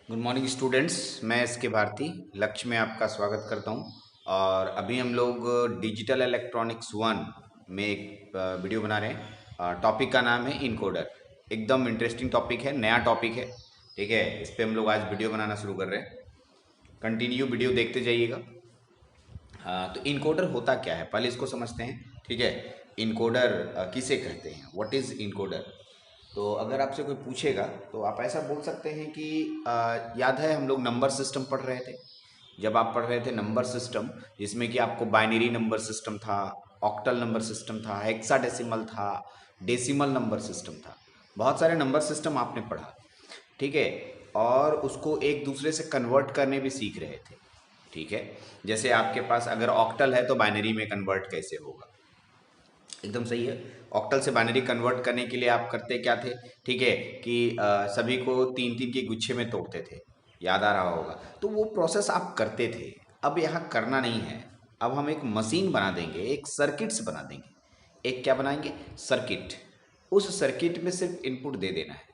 Good morning students. मैं S के भारती लक्ष्य में आपका स्वागत करता हूं। और अभी हम लोग डिजिटल इलेक्ट्रॉनिक्स वन में एक वीडियो बना रहे हैं। टॉपिक का नाम है इनकोडर। एकदम इंटरेस्टिंग टॉपिक है, नया टॉपिक है। ठीक है, इस पे हम लोग आज वीडियो बनाना शुरू कर रहे हैं। कंटिन्यू वीडियो देखते जाइएगा। तो इनकोडर होता क्या है पहले इसको समझते हैं। ठीक है, इनकोडर किसे कहते हैं, व्हाट इज़ इनकोडर। तो अगर आपसे कोई पूछेगा तो आप ऐसा बोल सकते हैं कि याद है हम लोग नंबर सिस्टम पढ़ रहे थे। जब आप पढ़ रहे थे नंबर सिस्टम, जिसमें कि आपको बाइनरी नंबर सिस्टम था, ऑक्टल नंबर सिस्टम था, हेक्साडेसिमल था, डेसिमल नंबर सिस्टम था। बहुत सारे नंबर सिस्टम आपने पढ़ा। ठीक है, और उसको एक दूसरे से कन्वर्ट करने भी सीख रहे थे। ठीक है, जैसे आपके पास अगर ऑक्टल है तो बाइनरी में कन्वर्ट कैसे होगा। एकदम सही है। ऑक्टल से बाइनरी कन्वर्ट करने के लिए आप करते क्या थे, ठीक है, कि सभी को तीन तीन के गुच्छे में तोड़ते थे। याद आ रहा होगा, तो वो प्रोसेस आप करते थे। अब यहाँ करना नहीं है। अब हम एक मशीन बना देंगे, एक सर्किट्स बना देंगे। एक क्या बनाएंगे, सर्किट। उस सर्किट में सिर्फ इनपुट दे देना है।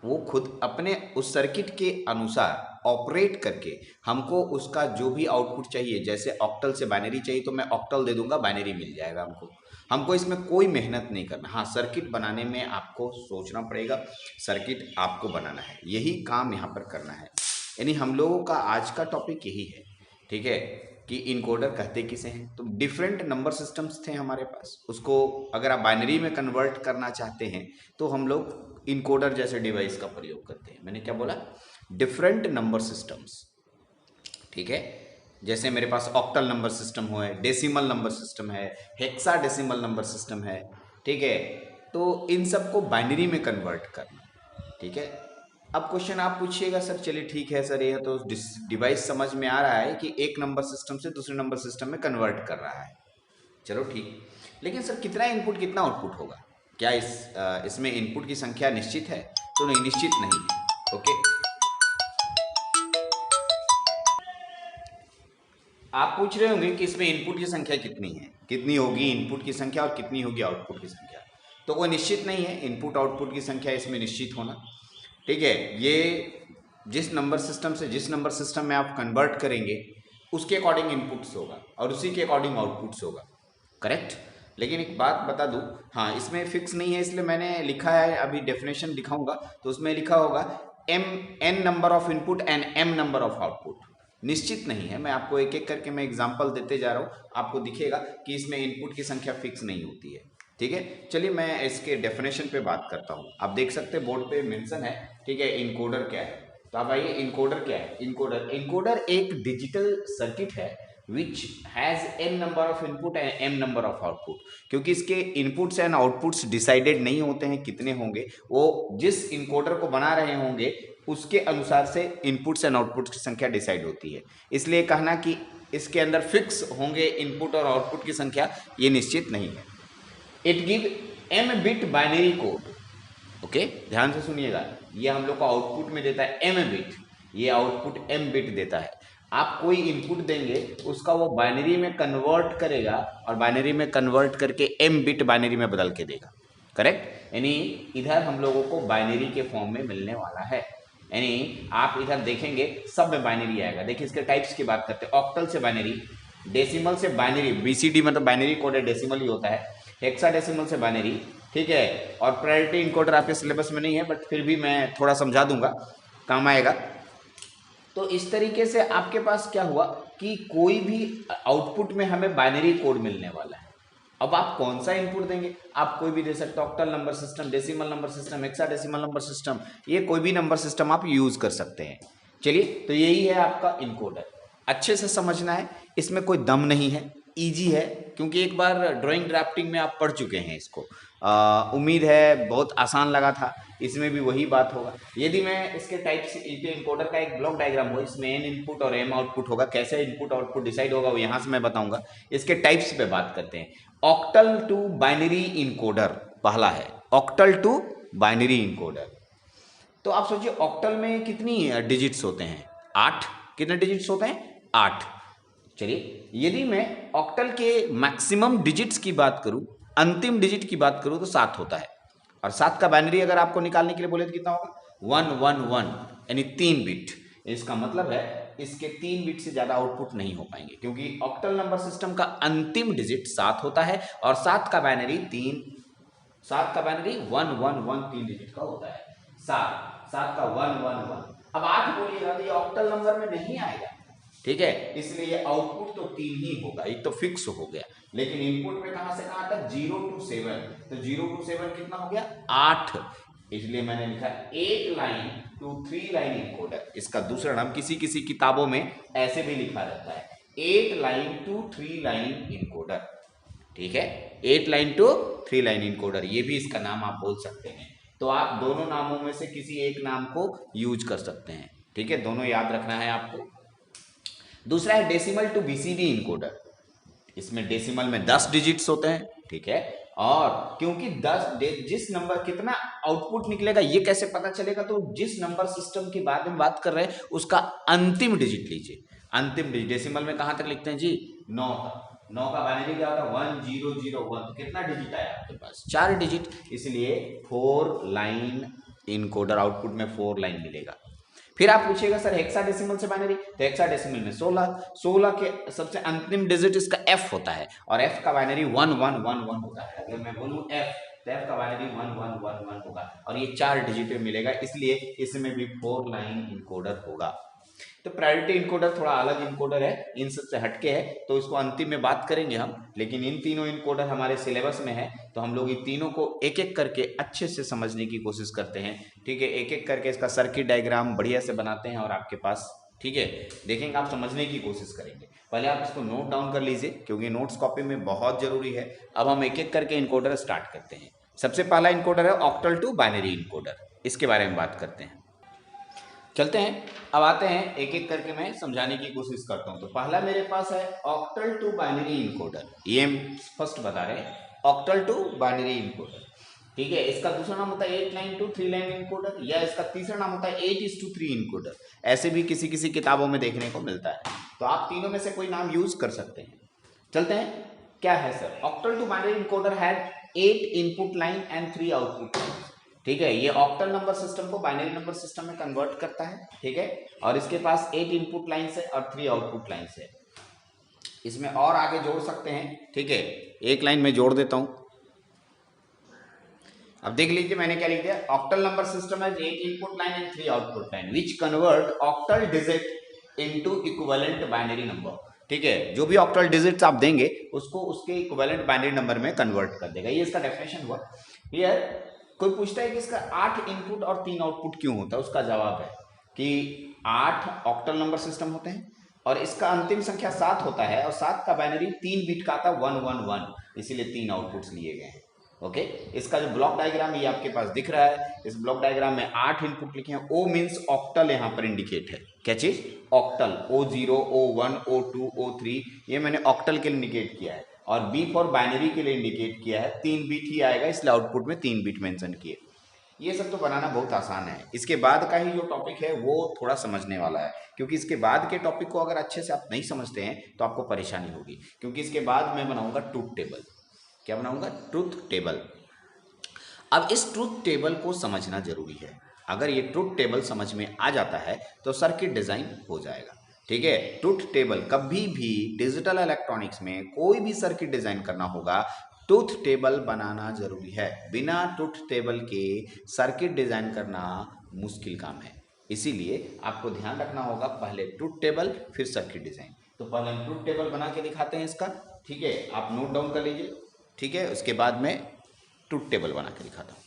वो खुद अपने उस सर्किट के अनुसार ऑपरेट करके हमको उसका जो भी आउटपुट चाहिए, जैसे ऑक्टल से बाइनरी चाहिए तो मैं ऑक्टल दे दूंगा, बाइनरी मिल जाएगा हमको। हमको इसमें कोई मेहनत नहीं करना। हाँ, सर्किट बनाने में आपको सोचना पड़ेगा, सर्किट आपको बनाना है, यही काम यहाँ पर करना है। यानी हम लोगों का आज का टॉपिक यही है। ठीक है, कि इनकोडर कहते किसे हैं। तो डिफरेंट नंबर सिस्टम्स थे हमारे पास, उसको अगर आप बाइनरी में कन्वर्ट करना चाहते हैं तो हम लोग इनकोडर जैसे डिवाइस का प्रयोग करते हैं। मैंने क्या बोला, डिफरेंट नंबर सिस्टम्स। ठीक है, जैसे मेरे पास ऑक्टल नंबर सिस्टम हो है, डेसिमल नंबर सिस्टम है, हेक्सा डेसिमल नंबर सिस्टम है। ठीक है, तो इन सबको बाइनरी में कन्वर्ट करना। ठीक है, अब क्वेश्चन आप पूछिएगा सर, चलिए ठीक है सर, ये तो डिवाइस समझ में आ रहा है कि एक नंबर सिस्टम से दूसरे नंबर सिस्टम में कन्वर्ट कर रहा है। चलो ठीक, लेकिन सर कितना इनपुट कितना आउटपुट होगा, क्या इसमें इनपुट की संख्या निश्चित है? तो नहीं, निश्चित नहीं है। ओके, आप पूछ रहे होंगे कि इसमें इनपुट की संख्या कितनी है, कितनी होगी इनपुट की संख्या और कितनी होगी आउटपुट की संख्या। तो कोई निश्चित नहीं है इनपुट आउटपुट की संख्या इसमें निश्चित होना। ठीक है, ये जिस नंबर सिस्टम से जिस नंबर सिस्टम में आप कन्वर्ट करेंगे उसके अकॉर्डिंग इनपुट्स होगा और उसी के अकॉर्डिंग आउटपुट्स होगा। करेक्ट। लेकिन एक बात बता दूं, हाँ इसमें फिक्स नहीं है, इसलिए मैंने लिखा है, अभी डेफिनेशन दिखाऊंगा तो उसमें लिखा होगा M N number of input and M number of output. निश्चित नहीं है, मैं आपको एक एक करके मैं एग्जांपल देते जा रहा हूँ, आपको दिखेगा कि इसमें इनपुट की संख्या फिक्स नहीं होती है। ठीक है, चलिए मैं इसके डेफिनेशन पे बात करता हूँ। आप देख सकते हैं बोर्ड पे मेंशन है। ठीक है, इनकोडर क्या है, तो आप आइए, इनकोडर क्या है। इनकोडर इनकोडर एक डिजिटल सर्किट है which has n number of input and m number of output. क्योंकि इसके इनपुट्स एंड आउटपुट्स डिसाइडेड नहीं होते हैं कितने होंगे, वो जिस इनकोडर को बना रहे होंगे उसके अनुसार से इनपुट्स एंड आउटपुट्स की संख्या डिसाइड होती है। इसलिए कहना कि इसके अंदर फिक्स होंगे इनपुट और आउटपुट की संख्या, ये निश्चित नहीं है। It give m bit binary code. Okay, ध्यान से सुनिएगा, ये हम लोग को आउटपुट में देता है m बिट, ये आउटपुट m बिट देता है। आप कोई इनपुट देंगे, उसका वो बाइनरी में कन्वर्ट करेगा और बाइनरी में कन्वर्ट करके m बिट बाइनरी में बदल के देगा। करेक्ट, यानी इधर हम लोगों को बाइनरी के फॉर्म में मिलने वाला है। यानी आप इधर देखेंगे सब में बाइनरी आएगा। देखिए इसके टाइप्स की बात करते हैं, ऑक्टल से बाइनरी, डेसिमल से बाइनरी, बीसीडी मतलब बाइनरी कोडेड डेसिमल ही होता है, हेक्साडेसिमल से बाइनरी। ठीक है, और प्रायोरिटी इनकोडर आपके सिलेबस में नहीं है, बट फिर भी मैं थोड़ा समझा दूंगा, काम आएगा। तो इस तरीके से आपके पास क्या हुआ कि कोई भी आउटपुट में हमें बाइनरी कोड मिलने वाला है। अब आप कौन सा इनपुट देंगे, आप कोई भी दे सकते हो, octal number system, decimal number system, hexadecimal number system, ये कोई भी नंबर सिस्टम आप यूज कर सकते हैं। चलिए, तो यही है आपका इनकोडर। अच्छे से समझना है, इसमें कोई दम नहीं है, इजी है, क्योंकि एक बार ड्राइंग ड्राफ्टिंग में आप पढ़ चुके हैं इसको। उम्मीद है बहुत आसान लगा था, इसमें भी वही बात होगा। यदि मैं इसके टाइप से इनकोडर का एक ब्लॉक डायग्राम हो, इसमें एन इनपुट और एम आउटपुट होगा, कैसे इनपुट आउटपुट डिसाइड होगा वो यहाँ से मैं बताऊंगा। इसके टाइप्स पे बात करते हैं। ऑक्टल टू बाइनरी इनकोडर पहला है, ऑक्टल टू बाइनरी इनकोडर। तो आप सोचिए ऑक्टल में कितनी डिजिट्स होते हैं, 8। कितने डिजिट्स होते हैं, 8। चलिए, यदि मैं ऑक्टल के मैक्सिमम डिजिट्स की बात करूं, अंतिम डिजिट की बात करूं, तो 7 होता है। और 7 का बाइनरी अगर आपको निकालने के लिए बोले तो कितना होगा, 111 यानी 3 बिट। इसका मतलब है इसके 3 बिट से ज्यादा आउटपुट नहीं हो पाएंगे, क्योंकि ऑक्टल नंबर सिस्टम का अंतिम डिजिट 7 होता है और 7 का बाइनरी 111 3 डिजिट का होता है। 7 का 111। अब 8 बोलिएगा तो ये ऑक्टल नंबर में नहीं आएगा, ठीक है, इसलिए आउटपुट तो 3 ही होगा, ये तो फिक्स हो गया। लेकिन इनपुट में कहां से कहां तक, 0 to 7, तो 0 to 7 कितना हो गया, 8। इसलिए मैंने लिखा 8 लाइन टू 3 लाइन इनकोडर। इसका दूसरा नाम किसी किसी किताबों में ऐसे भी लिखा रहता है, 8 लाइन टू 3 लाइन इनकोडर, ठीक है, 8 लाइन टू 3 लाइन इनकोडर, ये भी इसका नाम आप बोल सकते हैं। तो आप दोनों नामों में से किसी एक नाम को यूज कर सकते हैं, ठीक है, दोनों याद रखना है आपको। दूसरा है डेसिमल टू बीसीडी इनकोडर। इसमें डेसिमल में 10 डिजिट्स होते हैं, ठीक है, और क्योंकि 10 जिस नंबर कितना आउटपुट निकलेगा ये कैसे पता चलेगा, तो जिस नंबर सिस्टम के बारे में बात कर रहे हैं उसका अंतिम डिजिट लीजिए। अंतिम डिजिट डेसिमल में कहां तक लिखते हैं जी, 9 तक। 9 का बाइनरी क्या होता है, 1001। तो कितना डिजिट आया आपके पास, 4 डिजिट, इसलिए 4 लाइन इनकोडर, आउटपुट में 4 लाइन मिलेगा। फिर आप पूछिएगा सर हेक्साडेसिमल से बाइनरी, तो हेक्साडेसिमल में 16 के सबसे अंतिम डिजिट इसका एफ होता है और एफ का बाइनरी 1111 होता है। अगर मैं बोलूं एफ, तो एफ का बाइनरी 1111 होगा और ये 4 डिजिट में मिलेगा, इसलिए इसमें भी 4 लाइन इनकोडर होगा। तो प्रायोरिटी इनकोडर थोड़ा अलग इनकोडर है, इन सबसे हटके है, तो इसको अंतिम में बात करेंगे हम। लेकिन इन तीनों इनकोडर हमारे सिलेबस में है, तो हम लोग इन तीनों को एक एक करके अच्छे से समझने की कोशिश करते हैं, ठीक है, एक एक करके इसका सर्किट डायग्राम बढ़िया से बनाते हैं और आपके पास, ठीक है, देखेंगे, आप समझने की कोशिश करेंगे। पहले आप इसको नोट डाउन कर लीजिए, क्योंकि नोट्स कॉपी में बहुत जरूरी है। अब हम एक एक करके इनकोडर स्टार्ट करते हैं। सबसे पहला इनकोडर है ऑक्टल टू बाइनरी इनकोडर, इसके बारे में बात करते हैं। चलते हैं, अब आते हैं एक एक करके मैं समझाने की कोशिश करता हूं। तो पहला मेरे पास है ऑक्टल टू बाइनरी इनकोडर, ये हम फर्स्ट बता रहे हैं, ऑक्टल टू बाइनरी इनकोडर, ठीक है। इसका दूसरा नाम होता है 8 लाइन टू 3 लाइन इनकोडर, या इसका तीसरा नाम होता है 8:3 इनकोडर। ऐसे भी किसी किसी किताबों में देखने को मिलता है, तो आप तीनों में से कोई नाम यूज कर सकते हैं। चलते हैं, क्या है sir, octal to binary encoder had 8 input line and 3 output line, ठीक है। ये ऑक्टल नंबर सिस्टम को बाइनरी नंबर सिस्टम में कन्वर्ट करता है, ठीक है, और इसके पास 8 इनपुट लाइन है और 3 आउटपुट लाइन है। इसमें और आगे जोड़ सकते हैं, ठीक है, एक लाइन में जोड़ देता हूं। अब देख लीजिए मैंने क्या लिख दिया, ऑक्टल नंबर सिस्टम है 8 input line and 3 output line which convert octal digit into equivalent binary number, ठीक है। जो भी ऑक्टल डिजिट्स आप देंगे उसको उसके इक्विवेलेंट बाइनरी नंबर में कन्वर्ट कर देगा, ये इसका डेफिनेशन हुआ। हियर कोई पूछता है कि इसका 8 इनपुट और 3 आउटपुट क्यों होता है, उसका जवाब है कि 8 ऑक्टल नंबर सिस्टम होते हैं और इसका अंतिम संख्या 7 होता है और 7 का बाइनरी 3 बिट का आता है 111, इसीलिए 3 आउटपुट्स लिए गए हैं, ओके। इसका जो ब्लॉक डायग्राम ये आपके पास दिख रहा है, इस ब्लॉक डायग्राम में 8 इनपुट लिखे हैं। O मीन्स ऑक्टल यहाँ पर इंडिकेट है, क्या चीज, octal, O0 O1 O2 O3, ये मैंने ऑक्टल के लिए इंडिकेट किया है, और B फॉर बाइनरी के लिए इंडिकेट किया है। 3 बिट ही आएगा, इसलिए आउटपुट में 3 बिट मेंशन किए। ये सब तो बनाना बहुत आसान है। इसके बाद का ही जो टॉपिक है वो थोड़ा समझने वाला है, क्योंकि इसके बाद के टॉपिक को अगर अच्छे से आप नहीं समझते हैं तो आपको परेशानी होगी, क्योंकि इसके बाद मैं बनाऊंगा ट्रूथ टेबल। क्या बनाऊंगा, ट्रूथ टेबल। अब इस ट्रूथ टेबल को समझना जरूरी है, अगर ये ट्रूथ टेबल समझ में आ जाता है तो सर्किट डिजाइन हो जाएगा, ठीक है। ट्रूथ टेबल, कभी भी डिजिटल इलेक्ट्रॉनिक्स में कोई भी सर्किट डिजाइन करना होगा, ट्रूथ टेबल बनाना जरूरी है। बिना ट्रूथ टेबल के सर्किट डिजाइन करना मुश्किल काम है, इसीलिए आपको ध्यान रखना होगा, पहले ट्रूथ टेबल फिर सर्किट डिजाइन। तो पहले हम ट्रूथ टेबल बना के दिखाते हैं इसका, ठीक है, आप नोट डाउन कर लीजिए, ठीक है। उसके बाद में ट्रूथ टेबल बना के दिखाता हूँ।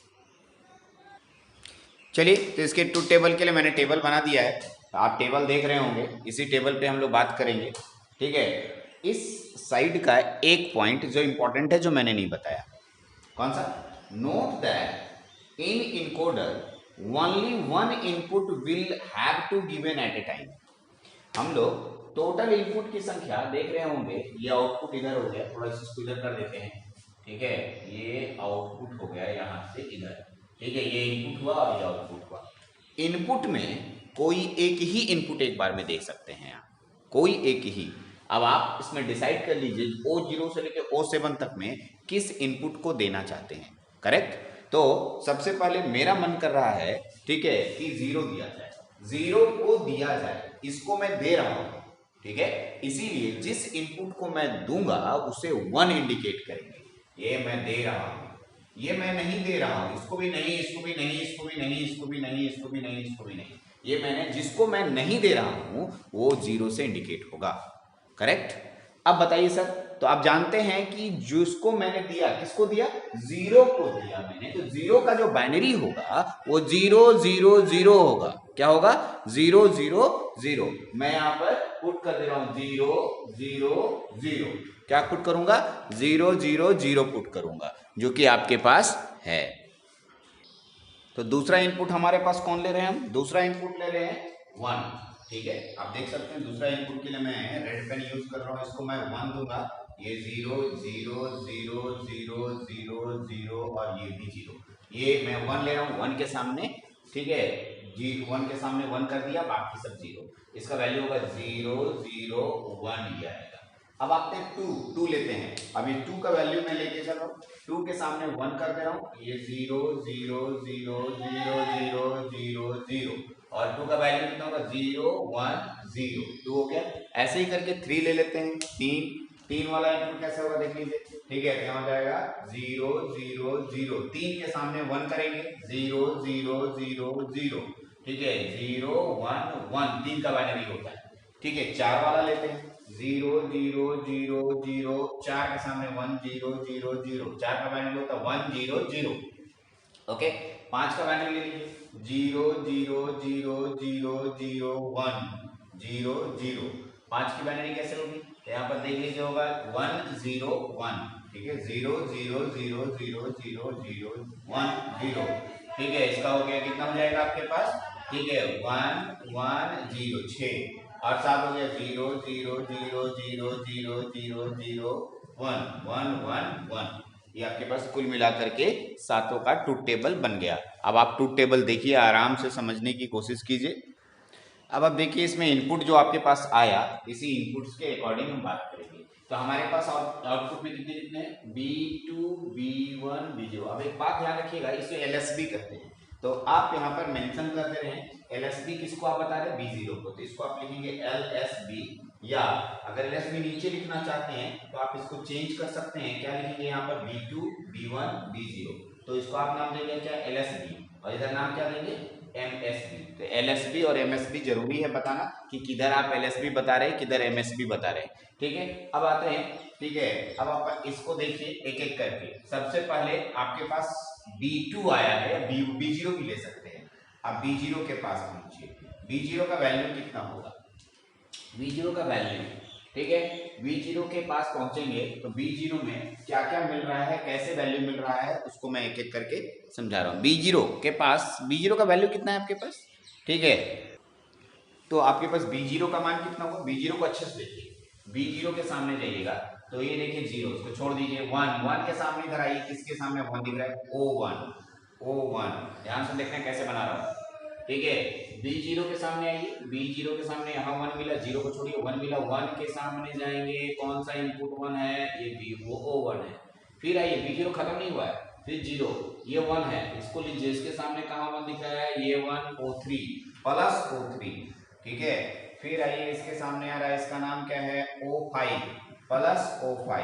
चलिए, तो इसके ट्रूथ टेबल के लिए मैंने टेबल बना दिया है, आप टेबल देख रहे होंगे, इसी टेबल पे हम लोग बात करेंगे, ठीक है। इस साइड का एक पॉइंट जो इंपॉर्टेंट है, जो मैंने नहीं बताया, कौन सा, note that in encoder only one input will have to given at a time. हम लोग टोटल इनपुट की संख्या देख रहे होंगे, ये आउटपुट इधर हो गया, थोड़ा इसको इधर कर देते हैं, ठीक है, ये आउटपुट हो गया यहाँ से इधर, ठीक है, ये इनपुट हुआ और ये आउटपुट हुआ। इनपुट में कोई एक ही इनपुट एक बार में देख सकते हैं आप, कोई एक ही। अब आप इसमें डिसाइड कर लीजिए O0 से लेकर O7 तक में किस इनपुट को देना चाहते हैं, करेक्ट। तो सबसे पहले मेरा मन कर रहा है, ठीक है, कि 0 दिया जाए, 0 को दिया जाए, इसको मैं दे रहा हूं, ठीक है। इसीलिए जिस इनपुट को मैं दूंगा उसे 1 इंडिकेट करेंगे। ये मैं दे रहा हूं, ये मैं नहीं दे रहा हूं, इसको भी नहीं, इसको भी नहीं, इसको भी नहीं, इसको भी नहीं, इसको भी नहीं, इसको भी नहीं। ये मैंने जिसको मैं नहीं दे रहा हूं वो 0 से इंडिकेट होगा। करेक्ट। अब बताइए सर, तो आप जानते हैं कि जिसको मैंने दिया, किसको दिया, 0 को दिया मैंने, तो 0 का जो बाइनरी होगा वो 0 0 0 होगा। क्या होगा, 0 0 0। मैं यहां पर पुट कर दे रहा हूं 0 0 0। क्या पुट करूंगा, 0 0 0 पुट करूंगा, जो कि आपके पास है। तो दूसरा इनपुट हमारे पास कौन ले रहे हैं, हम दूसरा इनपुट ले रहे हैं 1, ठीक है। आप देख सकते हैं दूसरा इनपुट के लिए मैं रेड पेन यूज कर रहा हूं, इसको मैं 1 दूंगा। ये 0 0 0 0 0 0 और ये भी 0, ये मैं 1 ले रहा हूं 1 के सामने, ठीक है। जी 1 के सामने 1 कर दिया, बाकी सब 0। इसका वैल्यू होगा 0 0 1 ये आएगा। अब आते हैं 2 लेते हैं। अब ये 2 का वैल्यू मैं लेके चल रहा हूँ, 2 के सामने 1 कर दे रहा हूँ, ये 0 0 0 0 0 0 0 और 2 का वैल्यू कितना होगा, 0 1 0, 2 हो गया। ऐसे ही करके 3 ले लेते हैं, 3 वाला इनपुट कैसे होगा देख लीजिए, ठीक है। क्या हो जाएगा, 0 0 0, 3 के सामने 1 करेंगे, 0 0 0 0, ठीक है, 0 1 1, 3 का बाइनरी होता है, ठीक है। 4 वाला लेते हैं, 0 0 0 0, 4 के सामने 1 0 0 0, 4 का बाइनरी होता है 1 0 0, ओके। 5 का बाइनरी ले लीजिए, 0 0 0 0 0 1 0 0। 5 की बाइनरी कैसे होगी, यहाँ पर देख लीजिए, होगा 1 0 1, ठीक है, 0 0 0 0 0 0 1 0, ठीक है। इसका हो गया, कितना हो जाएगा आपके पास, ठीक है, 1 1 0 6 और 7 हो गया 0 0 0 0 0 0 0 1 1 1 1। ये आपके पास कुल मिलाकर के सातों का ट्रूथ टेबल बन गया। अब आप ट्रूथ टेबल देखिए, आराम से समझने की कोशिश कीजिए। अब आप देखिए इसमें इनपुट जो आपके पास आया, इसी इनपुट्स के अकॉर्डिंग हम बात करेंगे। तो हमारे पास आउटपुट में कितने कितने हैं, B2 B1 B0। अब एक बात ध्यान रखिएगा, इसे LSB कहते हैं। तो आप यहाँ पर मेंशन कर दे रहे हैं LSB, किसको आप बता रहे हैं, B0 को, तो इसको आप लिखेंगे LSB। या अगर LSB नीचे लिखना चाहते हैं तो आप इसको चेंज कर सकते हैं, क्या लिखेंगे यहाँ पर B2 B1 B0, तो इसको आप नाम देंगे क्या, LSB, और इधर नाम क्या देंगे, MSB। तो LSB और MSB जरूरी है बताना कि किधर आप LSB बता रहे हैं, किधर MSB बता रहे हैं, ठीक है। अब आते हैं, ठीक है। अब आप इसको देखिए एक एक करके। सबसे पहले आपके पास B2 आया है, B0 भी ले सकते हैं। अब B0 के पास पहुंचिए, B0 का वैल्यू कितना होगा, B0 का वैल्यू, ठीक है। B0 के पास पहुंचेंगे तो B0 में क्या क्या मिल रहा है, कैसे वैल्यू मिल रहा है, उसको मैं एक एक करके समझा रहा हूँ। B0 के पास, B0 का वैल्यू कितना है आपके पास, ठीक है। तो आपके पास B0 का मान कितना होगा, B0 को अच्छे से देखिए, B0 के सामने जाइएगा तो ये देखिए 0, इसको छोड़ दीजिए, 1 के सामने इधर आइए, किसके सामने 1 दिख रहा है, O1, ध्यान से देखना कैसे बना रहा हूँ, ठीक है। B0 के सामने आइए, B0 के सामने यहाँ 1 मिला, 0 को छोड़िए, 1 मिला, 1 के सामने जाएंगे, कौन सा इनपुट 1 है, ये वो O1 है। फिर आइए, B0 खत्म नहीं हुआ है, फिर 0, ये 1 है, इसको लीजिए, इसके सामने कहाँ 1 दिख रहा है, ये 1 O3 प्लस O3, ठीक है। फिर आइए, इसके सामने आ रहा है, इसका नाम क्या है, O5 प्लस O5,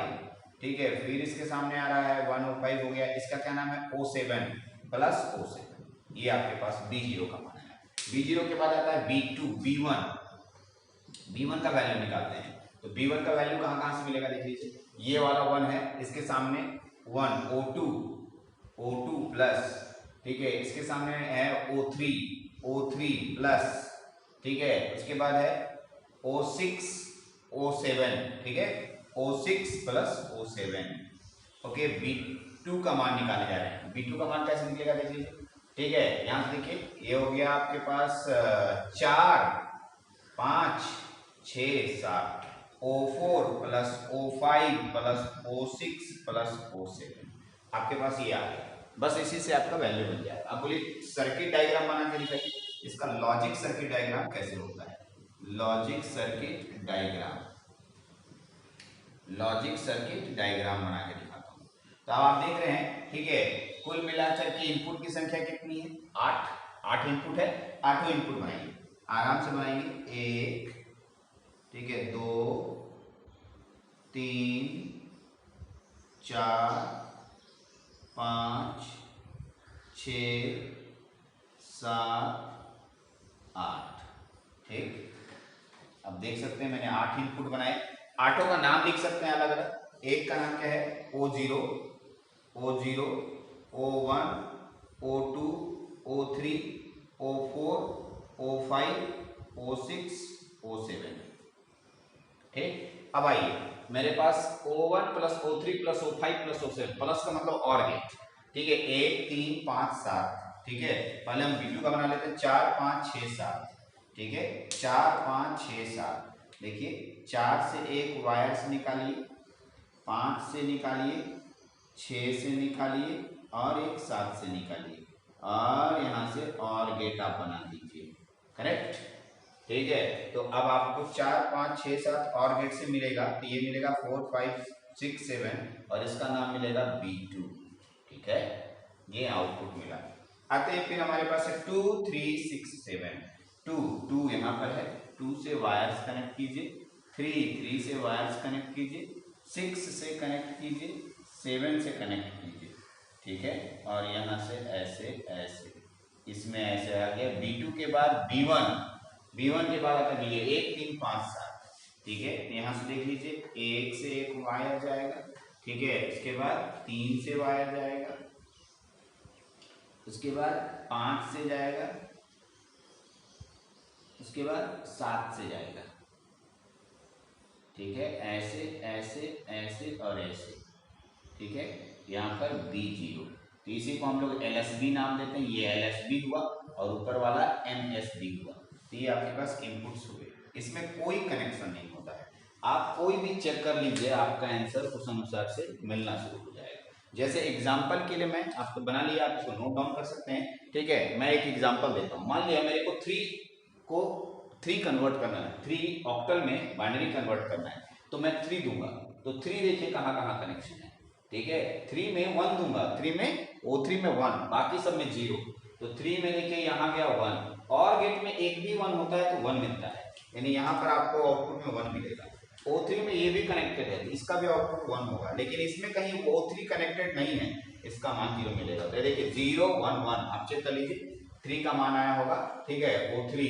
ठीक है। फिर इसके सामने आ रहा है 1 O5 हो गया, इसका क्या नाम है, O7 प्लस O7। ये आपके पास B0 का मान है। B0 के बाद आता है B2 B1 का वैल्यू निकालते हैं। तो B1 का वैल्यू कहाँ कहाँ से मिलेगा देख लीजिए, ये वाला 1 है, इसके सामने 1 O2 प्लस, ठीक है, इसके सामने है O3 प्लस, ठीक है। उसके बाद है O6 O7, ठीक है, O6 plus O7, okay. B2 का मान निकाले जा रहे हैं, B2 का मान कैसे निकलेगा देख लीजिए, ठीक है। यहां से देखिए, ये हो गया आपके पास 4 5 6 7, O4 plus O5 plus O6 plus O7, आपके पास ये आ गया। बस इसी से आपका वैल्यू बन जाएगा। अब बोलिए सर्किट डायग्राम बना के दिखाइए, इसका लॉजिक सर्किट डायग्राम कैसे होता है, लॉजिक सर्किट डायग्राम बना के दिखाता हूँ। तो अब आप देख रहे हैं, ठीक है, कुल मिलाकर के इनपुट की संख्या कितनी है? 8 इनपुट है, 8 इनपुट बनाएंगे, आराम से बनाएंगे। 1, ठीक है, 2, 3, 4, 5, 6, 7, 8, ठीक। अब देख सकते हैं मैंने 8 इनपुट बनाए, 8 का नाम लिख सकते हैं अलग अलग। एक का नाम क्या है? O0, O0, O1, O2, O3, O4, O5, O6, O7, ठीक। अब आइए, मेरे पास O1 plus O3 plus O5 plus O7, plus का मतलब और गेट, ठीक है, 1, 3, 5, 7, ठीक है। पहले हम B2 का बना लेते हैं, 4, 5, 6, 7, ठीक है, 4, 5, 6, 7। देखिए 4 से एक वायर से निकालिए, 5 से निकालिए, 6 से निकालिए और एक 7 से निकालिए, और यहाँ से और गेट आप बना दीजिए, करेक्ट, ठीक है। तो अब आपको 4, 5, 6, 7 और गेट से मिलेगा, तो ये मिलेगा 4, 5, 6, 7 और इसका नाम मिलेगा B2, ठीक है। ये आउटपुट मिला। आते हैं फिर हमारे पास है 2, 3, 6, 7। 2 यहाँ पर है, 2 से वायर्स कनेक्ट कीजिए, 3 से वायर्स कनेक्ट कीजिए, 6 से कनेक्ट कीजिए, 7 से कनेक्ट कीजिए, ठीक है। और यहाँ से ऐसे ऐसे, इसमें ऐसे आ गया। B2 के बाद B1 के बाद आता है 1, 3, 5, 7, ठीक है। यहाँ से देख लीजिए, 1 से एक वायर जाएगा, ठीक है, इसके बाद 3 से वायर जाएगा, उसके बाद 5 से जाएगा, उसके बाद 7 से जाएगा, ठीक है, ऐसे ऐसे ऐसे और ऐसे, ठीक है। यहाँ पर B0, तो इसी को हम लोग LSB नाम देते हैं, ये LSB हुआ और ऊपर वाला MSB हुआ। तो ये आपके पास इनपुट्स हुए, इसमें कोई कनेक्शन नहीं होता है। आप कोई भी चेक कर लीजिए, आपका आंसर उस अनुसार से मिलना शुरू हो जाएगा। जैसे एग्जाम्पल के लिए मैं आपको बना लिया, आप इसको नोट डाउन कर सकते हैं, ठीक है। मैं एक एग्जाम्पल देता हूँ। मान लिया मेरे को 3 कन्वर्ट करना है, 3 ऑक्टल में बाइनरी कन्वर्ट करना है, तो मैं 3 दूंगा। तो 3 देखिए कहाँ कहाँ कनेक्शन है, ठीक है। 3 में 1 दूंगा, 3 में O3 में 1, बाकी सब में 0। तो 3 में देखिए यहाँ गया 1, और गेट में एक भी 1 होता है तो 1 मिलता है, यानी यहाँ पर आपको आउटपुट में 1 मिलेगा। O3 में ये भी कनेक्टेड है, तो इसका भी आउटपुट 1 होगा, लेकिन इसमें कहीं O3 कनेक्टेड नहीं है, इसका मान 0 मिलेगा। तो देखिए 0, 1, 1, आप चेक कर लीजिए, 3 का मान आया होगा, ठीक है, O3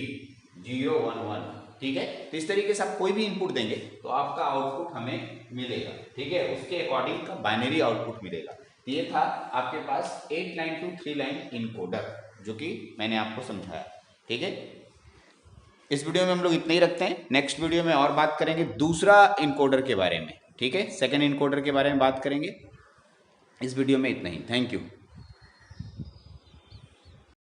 0, 1, 1, ठीक है। तो इस तरीके से आप कोई भी इनपुट देंगे तो आपका आउटपुट हमें मिलेगा, ठीक है, उसके अकॉर्डिंग का बाइनरी आउटपुट मिलेगा। तो ये था आपके पास 8 लाइन टू 3 लाइन इनकोडर, जो कि मैंने आपको समझाया, ठीक है। इस वीडियो में हम लोग इतना ही रखते हैं, नेक्स्ट वीडियो में और बात करेंगे दूसरा इनकोडर के बारे में, ठीक है, सेकंड इनकोडर के बारे में बात करेंगे। इस वीडियो में इतना ही, थैंक यू।